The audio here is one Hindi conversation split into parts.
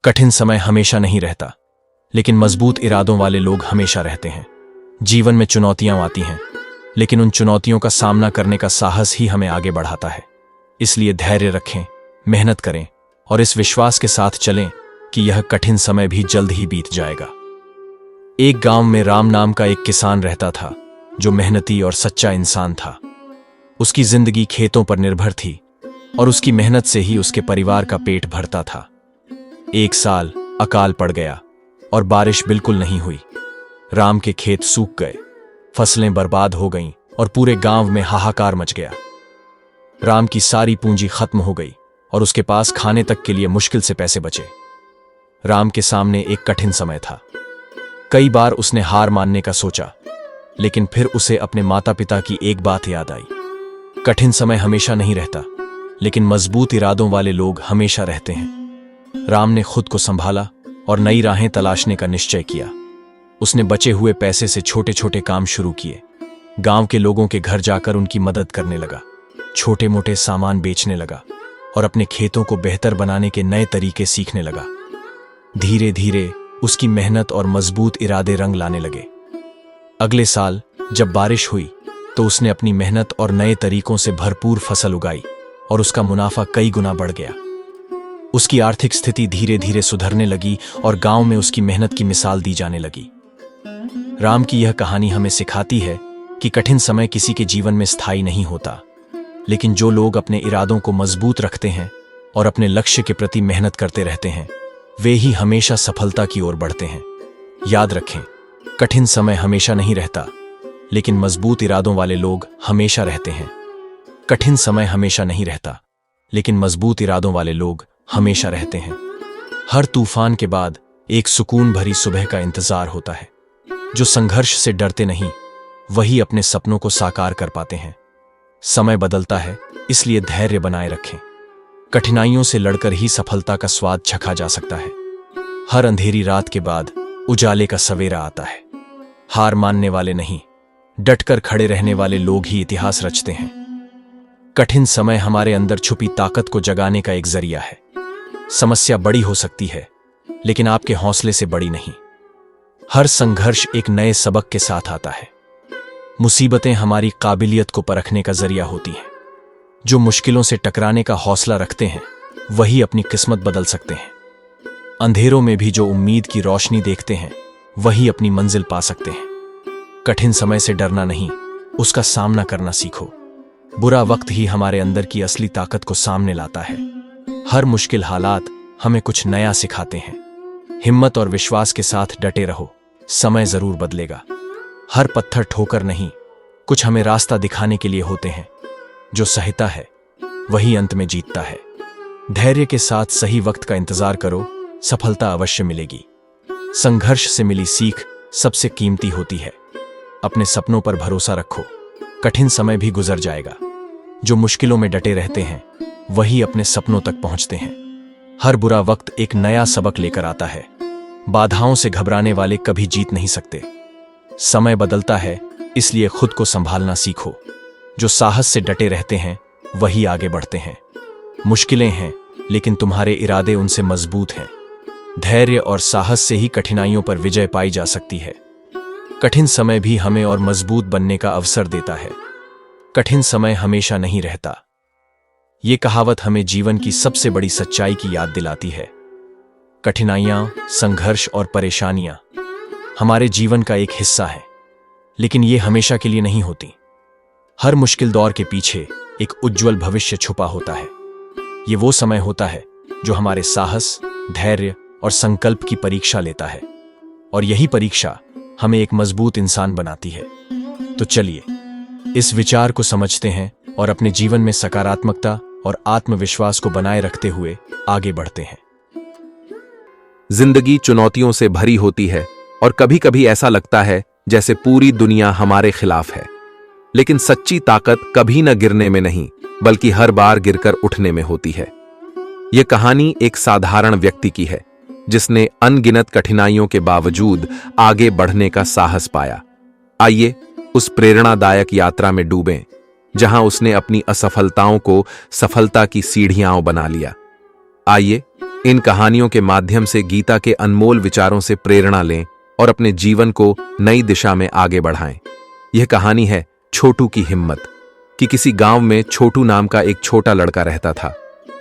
कठिन समय हमेशा नहीं रहता, लेकिन मजबूत इरादों वाले लोग हमेशा रहते हैं। जीवन में चुनौतियां आती हैं, लेकिन उन चुनौतियों का सामना करने का साहस ही हमें आगे बढ़ाता है। इसलिए धैर्य रखें, मेहनत करें और इस विश्वास के साथ चलें कि यह कठिन समय भी जल्द ही बीत जाएगा। एक गांव में राम नाम का एक किसान रहता था, जो मेहनती और सच्चा इंसान था। उसकी जिंदगी खेतों पर निर्भर थी और उसकी मेहनत से ही उसके परिवार का पेट भरता था। एक साल अकाल पड़ गया और बारिश बिल्कुल नहीं हुई। राम के खेत सूख गए, फसलें बर्बाद हो गईं और पूरे गांव में हाहाकार मच गया। राम की सारी पूंजी खत्म हो गई और उसके पास खाने तक के लिए मुश्किल से पैसे बचे। राम के सामने एक कठिन समय था। कई बार उसने हार मानने का सोचा, लेकिन फिर उसे अपने माता पिता की एक बात याद आई। कठिन समय हमेशा नहीं रहता, लेकिन मजबूत इरादों वाले लोग हमेशा रहते हैं। राम ने खुद को संभाला और नई राहें तलाशने का निश्चय किया। उसने बचे हुए पैसे से छोटे छोटे काम शुरू किए। गांव के लोगों के घर जाकर उनकी मदद करने लगा, छोटे मोटे सामान बेचने लगा और अपने खेतों को बेहतर बनाने के नए तरीके सीखने लगा। धीरे धीरे उसकी मेहनत और मजबूत इरादे रंग लाने लगे। अगले साल जब बारिश हुई तो उसने अपनी मेहनत और नए तरीकों से भरपूर फसल उगाई और उसका मुनाफा कई गुना बढ़ गया। उसकी आर्थिक स्थिति धीरे धीरे सुधरने लगी और गांव में उसकी मेहनत की मिसाल दी जाने लगी। राम की यह कहानी हमें सिखाती है कि कठिन समय किसी के जीवन में स्थायी नहीं होता, लेकिन जो लोग अपने इरादों को मजबूत रखते हैं और अपने लक्ष्य के प्रति मेहनत करते रहते हैं, वे ही हमेशा सफलता की ओर बढ़ते हैं। याद रखें, कठिन समय हमेशा नहीं रहता, लेकिन मजबूत इरादों वाले लोग हमेशा रहते हैं। कठिन समय हमेशा नहीं रहता, लेकिन मजबूत इरादों वाले लोग हमेशा रहते हैं। हर तूफान के बाद एक सुकून भरी सुबह का इंतजार होता है। जो संघर्ष से डरते नहीं, वही अपने सपनों को साकार कर पाते हैं। समय बदलता है, इसलिए धैर्य बनाए रखें। कठिनाइयों से लड़कर ही सफलता का स्वाद चखा जा सकता है। हर अंधेरी रात के बाद उजाले का सवेरा आता है। हार मानने वाले नहीं, डटकर खड़े रहने वाले लोग ही इतिहास रचते हैं। कठिन समय हमारे अंदर छुपी ताकत को जगाने का एक जरिया है। समस्या बड़ी हो सकती है, लेकिन आपके हौसले से बड़ी नहीं। हर संघर्ष एक नए सबक के साथ आता है। मुसीबतें हमारी काबिलियत को परखने का जरिया होती हैं। जो मुश्किलों से टकराने का हौसला रखते हैं, वही अपनी किस्मत बदल सकते हैं। अंधेरों में भी जो उम्मीद की रोशनी देखते हैं, वही अपनी मंजिल पा सकते हैं। कठिन समय से डरना नहीं, उसका सामना करना सीखो। बुरा वक्त ही हमारे अंदर की असली ताकत को सामने लाता है। हर मुश्किल हालात हमें कुछ नया सिखाते हैं। हिम्मत और विश्वास के साथ डटे रहो, समय जरूर बदलेगा। हर पत्थर ठोकर नहीं, कुछ हमें रास्ता दिखाने के लिए होते हैं। जो सहता है, वही अंत में जीतता है। धैर्य के साथ सही वक्त का इंतजार करो, सफलता अवश्य मिलेगी। संघर्ष से मिली सीख सबसे कीमती होती है। अपने सपनों पर भरोसा रखो, कठिन समय भी गुजर जाएगा। जो मुश्किलों में डटे रहते हैं, वही अपने सपनों तक पहुंचते हैं। हर बुरा वक्त एक नया सबक लेकर आता है। बाधाओं से घबराने वाले कभी जीत नहीं सकते। समय बदलता है, इसलिए खुद को संभालना सीखो। जो साहस से डटे रहते हैं, वही आगे बढ़ते हैं। मुश्किलें हैं, लेकिन तुम्हारे इरादे उनसे मजबूत हैं। धैर्य और साहस से ही कठिनाइयों पर विजय पाई जा सकती है। कठिन समय भी हमें और मजबूत बनने का अवसर देता है। कठिन समय हमेशा नहीं रहता। ये कहावत हमें जीवन की सबसे बड़ी सच्चाई की याद दिलाती है। कठिनाइयां, संघर्ष और परेशानियां हमारे जीवन का एक हिस्सा है, लेकिन ये हमेशा के लिए नहीं होती। हर मुश्किल दौर के पीछे एक उज्जवल भविष्य छुपा होता है। ये वो समय होता है जो हमारे साहस, धैर्य और संकल्प की परीक्षा लेता है, और यही परीक्षा हमें एक मजबूत इंसान बनाती है। तो चलिए इस विचार को समझते हैं और अपने जीवन में सकारात्मकता और आत्मविश्वास को बनाए रखते हुए आगे बढ़ते हैं। जिंदगी चुनौतियों से भरी होती है और कभी कभी ऐसा लगता है जैसे पूरी दुनिया हमारे खिलाफ है। लेकिन सच्ची ताकत कभी न गिरने में नहीं, बल्कि हर बार गिरकर उठने में होती है। यह कहानी एक साधारण व्यक्ति की है, जिसने अनगिनत कठिनाइयों के बावजूद आगे बढ़ने का साहस पाया। आइए उस प्रेरणादायक यात्रा में डूबें, जहां उसने अपनी असफलताओं को सफलता की सीढ़ियां बना लिया। आइए इन कहानियों के माध्यम से गीता के अनमोल विचारों से प्रेरणा लें और अपने जीवन को नई दिशा में आगे बढ़ाएं। यह कहानी है छोटू की हिम्मत कि किसी गांव में छोटू नाम का एक छोटा लड़का रहता था।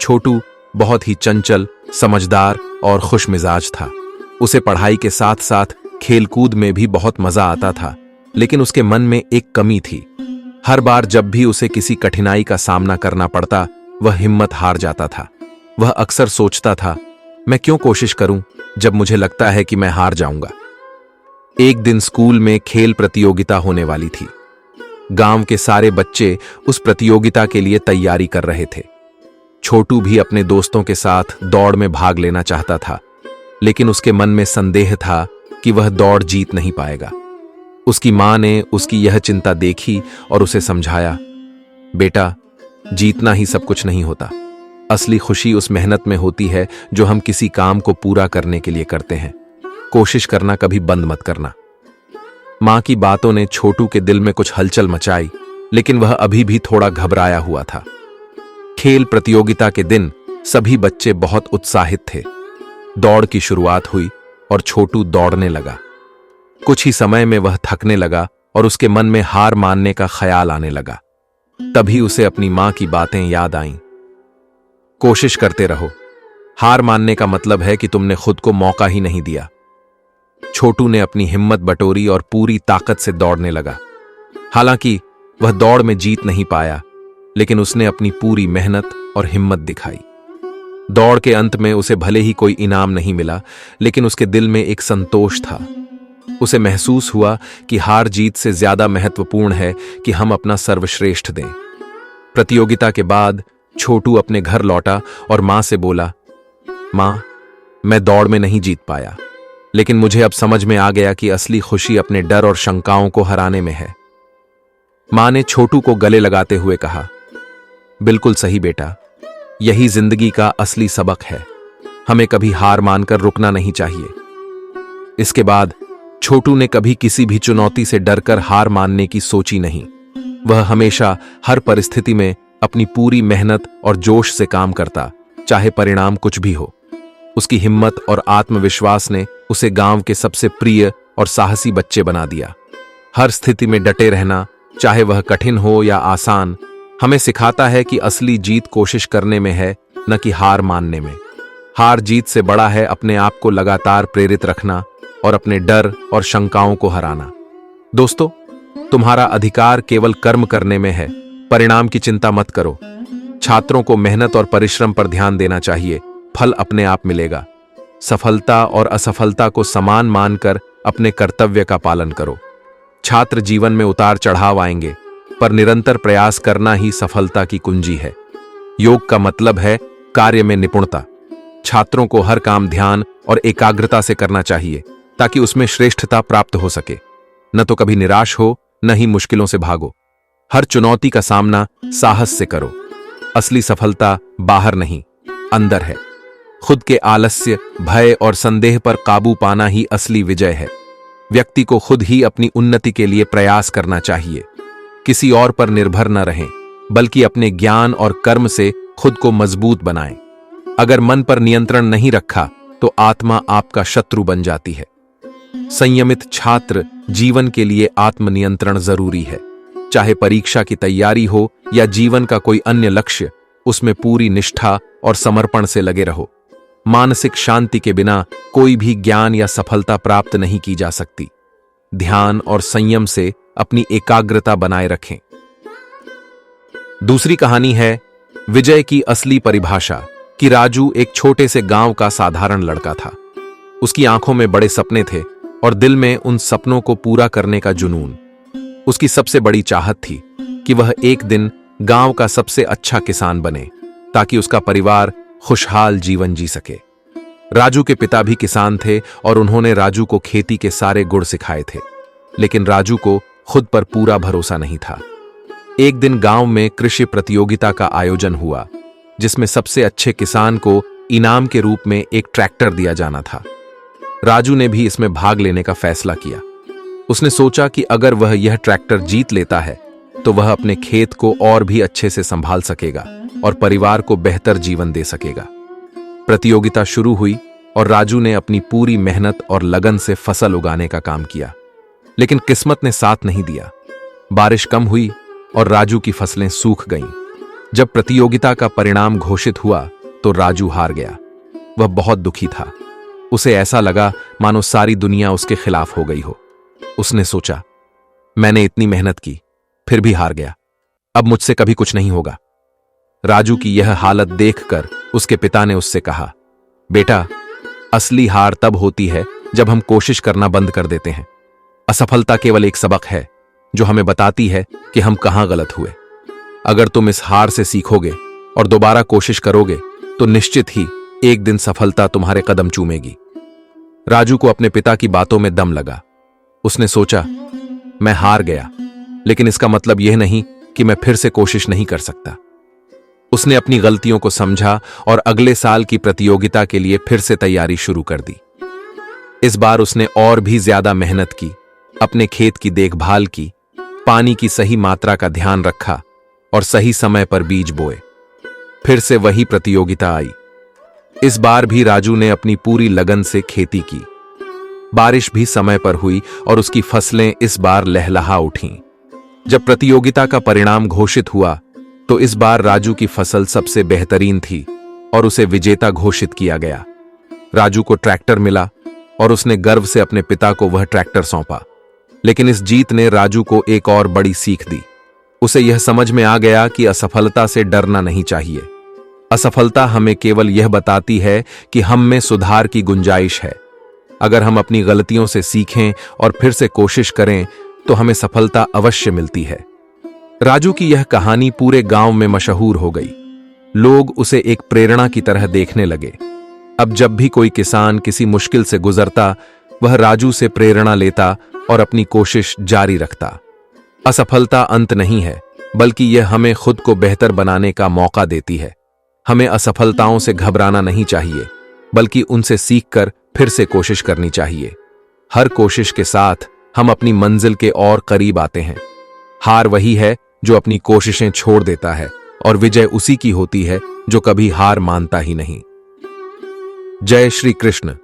छोटू बहुत ही चंचल, समझदार और खुशमिजाज था। उसे पढ़ाई के साथ साथ खेलकूद में भी बहुत मजा आता था, लेकिन उसके मन में एक कमी थी। हर बार जब भी उसे किसी कठिनाई का सामना करना पड़ता, वह हिम्मत हार जाता था। वह अक्सर सोचता था, मैं क्यों कोशिश करूं जब मुझे लगता है कि मैं हार जाऊंगा। एक दिन स्कूल में खेल प्रतियोगिता होने वाली थी। गांव के सारे बच्चे उस प्रतियोगिता के लिए तैयारी कर रहे थे। छोटू भी अपने दोस्तों के साथ दौड़ में भाग लेना चाहता था, लेकिन उसके मन में संदेह था कि वह दौड़ जीत नहीं पाएगा। उसकी मां ने उसकी यह चिंता देखी और उसे समझाया, बेटा, जीतना ही सब कुछ नहीं होता। असली खुशी उस मेहनत में होती है जो हम किसी काम को पूरा करने के लिए करते हैं। कोशिश करना कभी बंद मत करना। मां की बातों ने छोटू के दिल में कुछ हलचल मचाई, लेकिन वह अभी भी थोड़ा घबराया हुआ था। खेल प्रतियोगिता के दिन सभी बच्चे बहुत उत्साहित थे। दौड़ की शुरुआत हुई और छोटू दौड़ने लगा। कुछ ही समय में वह थकने लगा और उसके मन में हार मानने का ख्याल आने लगा। तभी उसे अपनी मां की बातें याद आईं। कोशिश करते रहो, हार मानने का मतलब है कि तुमने खुद को मौका ही नहीं दिया। छोटू ने अपनी हिम्मत बटोरी और पूरी ताकत से दौड़ने लगा। हालांकि वह दौड़ में जीत नहीं पाया, लेकिन उसने अपनी पूरी मेहनत और हिम्मत दिखाई। दौड़ के अंत में उसे भले ही कोई इनाम नहीं मिला, लेकिन उसके दिल में एक संतोष था। उसे महसूस हुआ कि हार जीत से ज्यादा महत्वपूर्ण है कि हम अपना सर्वश्रेष्ठ दें। प्रतियोगिता के बाद छोटू अपने घर लौटा और मां से बोला, मां, मैं दौड़ में नहीं जीत पाया, लेकिन मुझे अब समझ में आ गया कि असली खुशी अपने डर और शंकाओं को हराने में है। मां ने छोटू को गले लगाते हुए कहा, बिल्कुल सही बेटा, यही जिंदगी का असली सबक है। हमें कभी हार मानकर रुकना नहीं चाहिए। इसके बाद छोटू ने कभी किसी भी चुनौती से डरकर हार मानने की सोची नहीं। वह हमेशा हर परिस्थिति में अपनी पूरी मेहनत और जोश से काम करता, चाहे परिणाम कुछ भी हो। उसकी हिम्मत और आत्मविश्वास ने उसे गांव के सबसे प्रिय और साहसी बच्चे बना दिया। हर स्थिति में डटे रहना, चाहे वह कठिन हो या आसान, हमें सिखाता है कि असली जीत कोशिश करने में है, न कि हार मानने में। हार जीत से बड़ा है अपने आप को लगातार प्रेरित रखना और अपने डर और शंकाओं को हराना। दोस्तों, तुम्हारा अधिकार केवल कर्म करने में है। परिणाम की चिंता मत करो। छात्रों को मेहनत और परिश्रम पर ध्यान देना चाहिए, फल अपने आप मिलेगा। सफलता और असफलता को समान मानकर अपने कर्तव्य का पालन करो। छात्र जीवन में उतार चढ़ाव आएंगे, पर निरंतर प्रयास करना ही सफलता की कुंजी है। योग का मतलब है कार्य में निपुणता। छात्रों को हर काम ध्यान और एकाग्रता से करना चाहिए, ताकि उसमें श्रेष्ठता प्राप्त हो सके। न तो कभी निराश हो, न ही मुश्किलों से भागो। हर चुनौती का सामना साहस से करो। असली सफलता बाहर नहीं, अंदर है। खुद के आलस्य, भय और संदेह पर काबू पाना ही असली विजय है। व्यक्ति को खुद ही अपनी उन्नति के लिए प्रयास करना चाहिए। किसी और पर निर्भर न रहें, बल्कि अपने ज्ञान और कर्म से खुद को मजबूत बनाएं। अगर मन पर नियंत्रण नहीं रखा, तो आत्मा आपका शत्रु बन जाती है। संयमित छात्र जीवन के लिए आत्मनियंत्रण जरूरी है। चाहे परीक्षा की तैयारी हो या जीवन का कोई अन्य लक्ष्य, उसमें पूरी निष्ठा और समर्पण से लगे रहो। मानसिक शांति के बिना कोई भी ज्ञान या सफलता प्राप्त नहीं की जा सकती। ध्यान और संयम से अपनी एकाग्रता बनाए रखें। दूसरी कहानी है विजय की असली परिभाषा कि राजू एक छोटे से गांव का साधारण लड़का था। उसकी आंखों में बड़े सपने थे और दिल में उन सपनों को पूरा करने का जुनून। उसकी सबसे बड़ी चाहत थी कि वह एक दिन गांव का सबसे अच्छा किसान बने, ताकि उसका परिवार खुशहाल जीवन जी सके। राजू के पिता भी किसान थे और उन्होंने राजू को खेती के सारे गुण सिखाए थे, लेकिन राजू को खुद पर पूरा भरोसा नहीं था। एक दिन गांव में कृषि प्रतियोगिता का आयोजन हुआ, जिसमें सबसे अच्छे किसान को इनाम के रूप में एक ट्रैक्टर दिया जाना था। राजू ने भी इसमें भाग लेने का फैसला किया। उसने सोचा कि अगर वह यह ट्रैक्टर जीत लेता है, तो वह अपने खेत को और भी अच्छे से संभाल सकेगा और परिवार को बेहतर जीवन दे सकेगा। प्रतियोगिता शुरू हुई और राजू ने अपनी पूरी मेहनत और लगन से फसल उगाने का काम किया, लेकिन किस्मत ने साथ नहीं दिया। बारिश कम हुई और राजू की फसलें सूख गईं। जब प्रतियोगिता का परिणाम घोषित हुआ तो राजू हार गया। वह बहुत दुखी था। उसे ऐसा लगा मानो सारी दुनिया उसके खिलाफ हो गई हो। उसने सोचा, मैंने इतनी मेहनत की फिर भी हार गया, अब मुझसे कभी कुछ नहीं होगा। राजू की यह हालत देखकर उसके पिता ने उससे कहा, बेटा, असली हार तब होती है जब हम कोशिश करना बंद कर देते हैं। असफलता केवल एक सबक है जो हमें बताती है कि हम कहां गलत हुए। अगर तुम इस हार से सीखोगे और दोबारा कोशिश करोगे तो निश्चित ही एक दिन सफलता तुम्हारे कदम चूमेगी। राजू को अपने पिता की बातों में दम लगा। उसने सोचा, मैं हार गया, लेकिन इसका मतलब यह नहीं कि मैं फिर से कोशिश नहीं कर सकता। उसने अपनी गलतियों को समझा और अगले साल की प्रतियोगिता के लिए फिर से तैयारी शुरू कर दी। इस बार उसने और भी ज्यादा मेहनत की, अपने खेत की देखभाल की, पानी की सही मात्रा का ध्यान रखा और सही समय पर बीज बोए। फिर से वही प्रतियोगिता आई। इस बार भी राजू ने अपनी पूरी लगन से खेती की। बारिश भी समय पर हुई और उसकी फसलें इस बार लहलहा उठीं। जब प्रतियोगिता का परिणाम घोषित हुआ तो इस बार राजू की फसल सबसे बेहतरीन थी और उसे विजेता घोषित किया गया। राजू को ट्रैक्टर मिला और उसने गर्व से अपने पिता को वह ट्रैक्टर सौंपा। लेकिन इस जीत ने राजू को एक और बड़ी सीख दी। उसे यह समझ में आ गया कि असफलता से डरना नहीं चाहिए। असफलता हमें केवल यह बताती है कि हम में सुधार की गुंजाइश है। अगर हम अपनी गलतियों से सीखें और फिर से कोशिश करें तो हमें सफलता अवश्य मिलती है। राजू की यह कहानी पूरे गांव में मशहूर हो गई। लोग उसे एक प्रेरणा की तरह देखने लगे। अब जब भी कोई किसान किसी मुश्किल से गुजरता, वह राजू से प्रेरणा लेता और अपनी कोशिश जारी रखता। असफलता अंत नहीं है, बल्कि यह हमें खुद को बेहतर बनाने का मौका देती है। हमें असफलताओं से घबराना नहीं चाहिए, बल्कि उनसे सीखकर फिर से कोशिश करनी चाहिए। हर कोशिश के साथ हम अपनी मंजिल के और करीब आते हैं। हार वही है जो अपनी कोशिशें छोड़ देता है और विजय उसी की होती है जो कभी हार मानता ही नहीं। जय श्री कृष्ण।